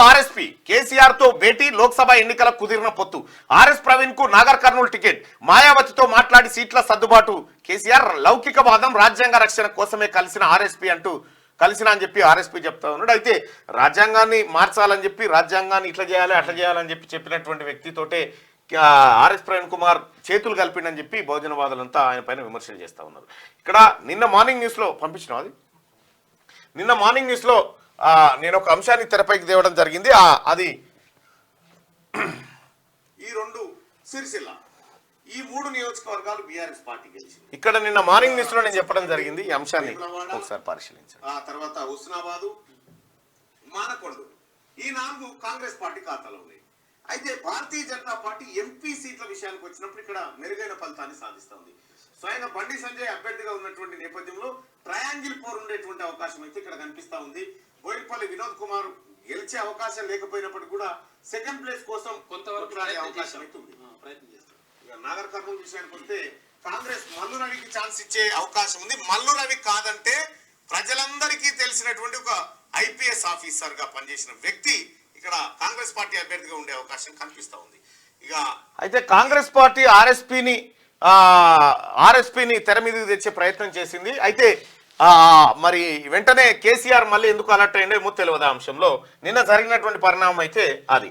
RSP KCR తో భేటీ లోక్సభ ఎన్నికల కుదిరిన పొత్తు ఆర్ఎస్ ప్రవీణ్ కు నాగర్ కర్నూలు టికెట్ మాయావతితో మాట్లాడి సీట్ల సర్దుబాటు కేసీఆర్ లౌకికవాదం రాజ్యాంగ రక్షణ కోసమే కలిసిన ఆర్ఎస్పీ అంటూ కలిసిన అని చెప్పి ఆర్ఎస్పీ చెప్తా ఉన్నాడు. అయితే రాజ్యాంగాన్ని మార్చాలని చెప్పి రాజ్యాంగాన్ని ఇట్లా చేయాలి అట్లా చేయాలని చెప్పి చెప్పినటువంటి వ్యక్తితోటే ఆర్ఎస్ ప్రవీణ్ కుమార్ చేతులు కలిపిండని చెప్పి బహుజనవాదులంతా ఆయన పైన విమర్శలు చేస్తూ ఉన్నారు. ఇక్కడ నిన్న మార్నింగ్ న్యూస్లో పంపించిన అది నిన్న మార్నింగ్ న్యూస్లో నేను ఒక అంశాన్ని తెరపైకి తేవడం జరిగింది. అది ఈ రెండు సిరిసిల్ల ఈ మూడు నియోజకవర్గాలు బీఆర్ఎస్ పార్టీ గెలిచింది. ఇక్కడ నిన్న మార్నింగ్ న్యూస్ లో నేను చెప్పడం జరిగింది. ఈ అంశాన్ని ఒకసారి పరిశీలించండి. ఆ తర్వాత హుస్నాబాదు, మానకొండ ఈ 4 కాంగ్రెస్ పార్టీ ఖాతాలో ఉన్నాయి. అయితే భారతీయ జనతా పార్టీ ఎంపీ సీట్ల విషయానికి వచ్చినప్పుడు ఇక్కడ మెరుగైన ఫలితాన్ని సాధిస్తోంది. స్వయంగా బండి సంజయ్ అభ్యర్థిగా ఉన్నటువంటి నేపథ్యంలో ట్రయాంగిల్ పోర్ ఉండేటువంటి అవకాశం అయితే ఇక్కడ కనిపిస్తా ఉంది. బోయినపల్లి వినోద్ కుమార్ గెలిచే అవకాశం లేకపోయినప్పటికీ కూడా సెకండ్ ప్లేస్ కోసం కొంతవరకు రాడే అవకాశం అయితే ఉంది. నాగర్ కర్నూలు విషయానికి వస్తే కాంగ్రెస్ మల్లు రవికి ఛాన్స్ ఇచ్చే అవకాశం ఉంది. మల్లు రవి కాదంటే ప్రజలందరికీ తెలిసినటువంటి ఒక ఐపీఎస్ ఆఫీసర్ గా పనిచేసిన వ్యక్తి ఇక్కడ కాంగ్రెస్ పార్టీ అభ్యర్థిగా ఉండే అవకాశం కనిపిస్తా ఉంది. ఇక అయితే కాంగ్రెస్ పార్టీ ఆర్ఎస్పీని తెర మీదకి తెచ్చే ప్రయత్నం చేసింది. అయితే మరి వెంటనే కేసీఆర్ మళ్ళీ ఎందుకు అలర్ట్ అయ్యిందో తెలియదు. అంశంలో నిన్న జరిగినటువంటి పరిణామం అయితే అది.